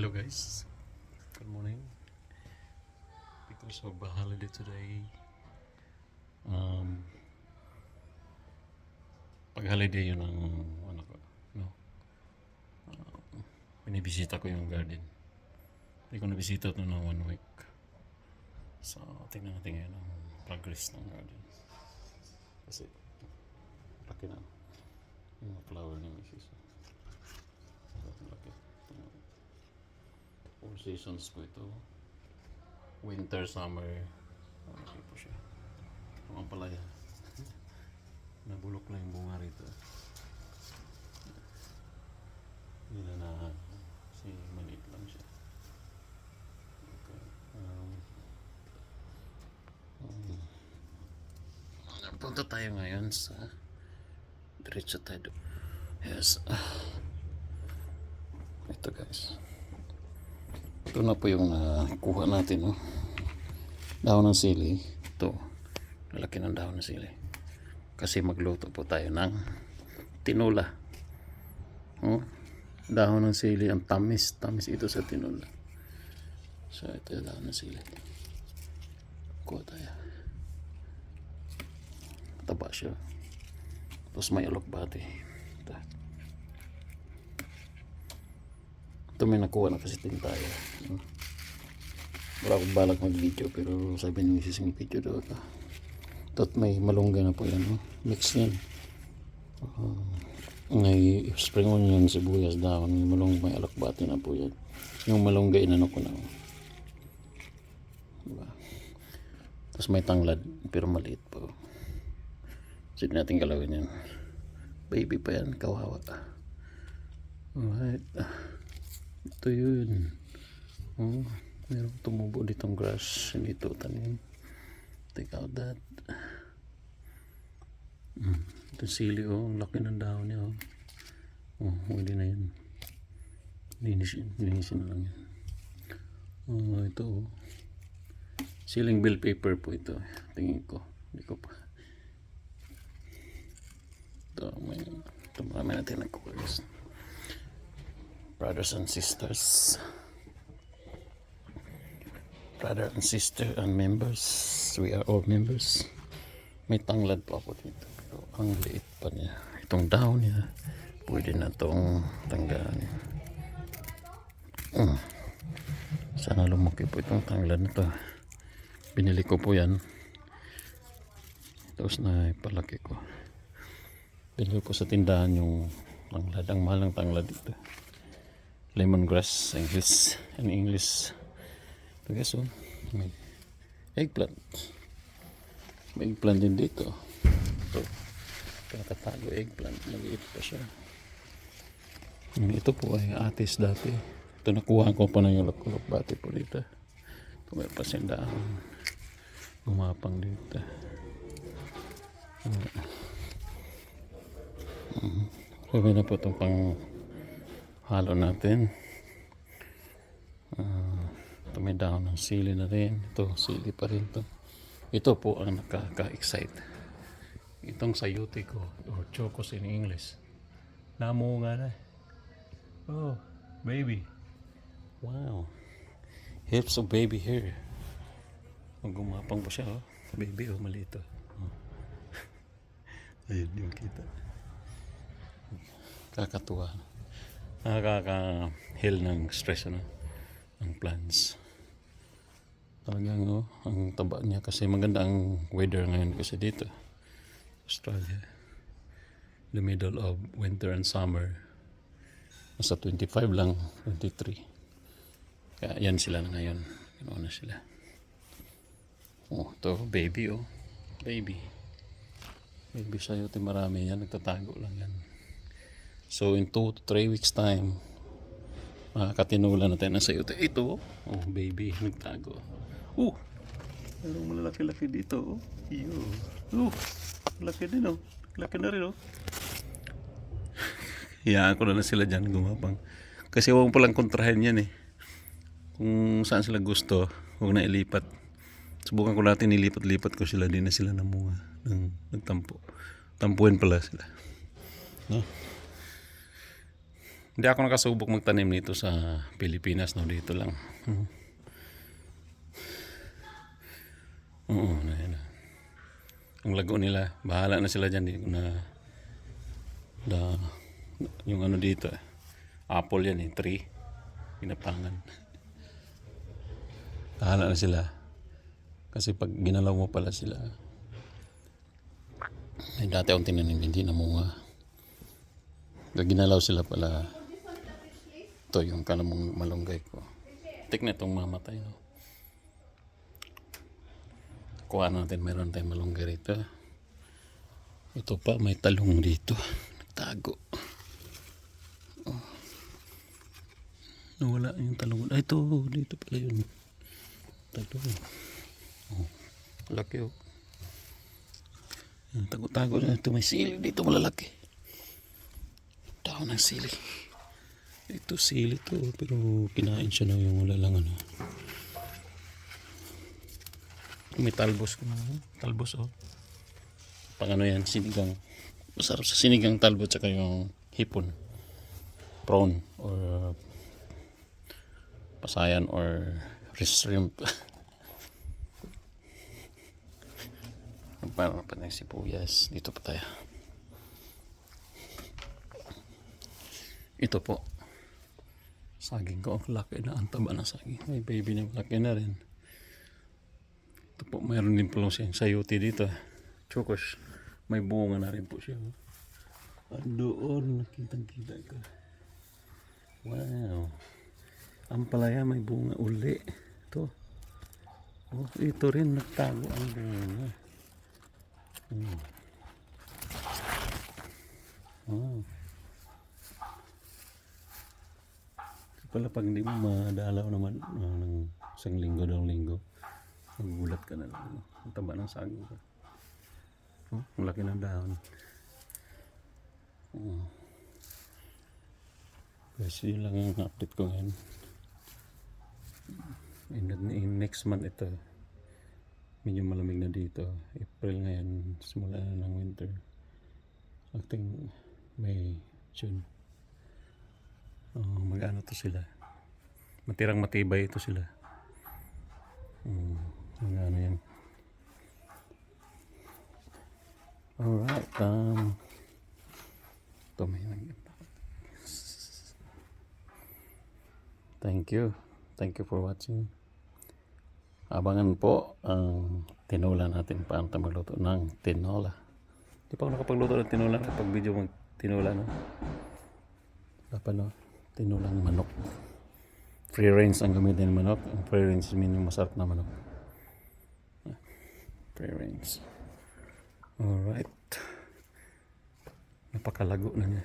Hello guys, good morning. Because of a holiday today, um, pag holiday yun ang ano ko, no? Binibisita ko yung garden. Hindi ko nabisita ito ng 1 week. So, tingnan natin ngayon ang progress ng garden. Kasi, laki na yung flower ni Mrs. Laki. Tingnan. 4 seasons po ito. Winter, summer. Okay po siya. Ang palaya. Nabulok na yung bunga rito. Hindi na kasi maliit lang siya. Okay. Punta tayo ngayon sa diretso tayo. Yes. Ito guys. Ito na po yung kuha natin, no? Dahon ng sili. Ito. Lalaki ng dahon ng sili. Kasi magluto po tayo ng tinola. Oh, dahon ng sili. Ang tamis. Tamis ito sa tinola. So, ito yung dahon ng sili. Kuha tayo. Taba siya. Tapos may alokbati. Ito. Ito may nakuha na kasi din tayo. Wala akong balak mag-video pero sabi ni Mrs. ng video daw ito. Ito't may malunggay na po yan. No? Mix yan. May spring onion, sibuyas, dahon. May alokbati na po yan. Yung malunggay inano ko na. Diba? Tapos may tanglad pero maliit po. Sige natin galawin yan. Baby pa yan, kawawa. Alright. Ito yun. Oh, meron tumubo ditong grass. Hindi ito tanim. Take out that. Ito sili, oh. Ang laki ng dahon niya, oh. Oh, hindi na yun. Linisin na lang yan. Oh, ito, oh. Siling bell paper po ito. Tingin ko. Hindi ko pa. Ito marami natin nagkuha, guys. Brothers and sisters, brother and sister and members, we are all members. May tanglad po ako dito pero ang liit pa niya. Itong dahon niya pwede na itong tanggalan. Sana lumaki po itong tanglad na ito. Binili ko po yan tapos na ipalaki ko. Binili ko sa tindahan yung tanglad. Ang mahal ng tanglad dito, lemongrass in English. Ito guys, oh, may eggplant. May eggplant din dito. Ito, pinakatago eggplant. Maliit pa siya. Ito po ay atis dati. Ito nakuha ko pa na yung lak-bati po dito. Ito may pasindaan. Gumapang dito. Sabi na po itong pang halo natin. Ito may dahon ng sili na rin. Ito sili pa rin to. Ito po ang nakaka-excite. Itong sayote ko or chocos in English. Namunga na. Oh, baby. Wow. Hips of baby hair. Gumapang pa siya, oh. Baby, oh, maliit, oh. Ayun yung kita. Kakatuwa. Nakaka-heal ng stress, ano, ng plants. Talagang, oh, ang taba niya kasi maganda ang weather ngayon kasi dito Australia, the middle of winter and summer, nasa 25 lang, 23. Kaya yan sila na ngayon. Ganoon na sila. Oh, to baby, oh, baby sayote, marami yan, nagtatago lang yan. So in 2 to 3 weeks time, makakatinula natin ang sayote. Ito, oh, baby, nagtago. Merong malalaki-laki dito, oh. Iyo. Laki din, oh. Laki na rin, oh. Hiyaan ko na sila dyan gumapang. Kasi huwag palang kontrahin yan, eh. Kung saan sila gusto, huwag na ilipat. Subukan ko natin ilipat-lipat ko sila, di na sila namunga. Nagtampo. Tampuin pala sila. No? Hindi ako nakasubok magtanim nito sa Pilipinas, no, dito lang. Oo, na yan. Ang lago nila, bahala na sila dyan. Di ko na, da, yung ano dito, apple yan tree, pinapangan. Bahala na sila. Kasi pag ginalaw mo pala sila, ay dati akong tinanim, hindi namunga. Pag ginalaw sila pala, ito yung kalamong malunggay ko. Tik na itong mamatay, no? Kuha natin, mayroon tayong malunggay rito. Ito pa, may talong dito. Nagtago. Oh. Nawala yung talong. Ay, ito, dito pala yun. Talong. Oh. Laki, oh. Tago-tago na ito. May sili dito malalaki. Daon ng sili. Ito sili to, pero kinain siya na yung wala lang ano. May talbos ko na. Talbos, oh. Pang ano yan, sinigang. Masarap sa sinigang talbos tsaka yung hipon. Prawn or pasayan or shrimp. Parang pa ng sibuyas. Dito pa tayo. Ito po. Saging ko. Ang laki na. Ang taba na saging. May baby na laki na rin. Ito po. Mayroon din po siyang sayuti dito. Chokos. May bunga na rin po siya. Doon. Nakitang-kita ko. Wow. Ang palaya may bunga uli. Ito. Oh, ito rin. Nagtago ang bunga. Oh. Pala pag hindi mo madalaw naman ng isang linggo, 2 linggo, magugulat ka na lang. Ang taba ng saging ko. Oh, ang laki ng dahon. Oh. Kasi yun lang yung update ko ngayon. In next month ito, medyo malamig na dito. April ngayon, simula na ng winter. I think May, June. Mag-ano to sila. Matirang matibay ito sila. Ano yan. Alright. Ito may Thank you. Thank you for watching. Abangan po ang tinola natin. Paano tayo magluto ng tinola. Di pa ako nakapagluto ng tinola. Pag video mag-tinola, no? Dapat, no? Tinolang manok. Free range ang gamitin ng manok. Ang free range mean yung masarap na manok. Free range. Alright. Napakalago na niya.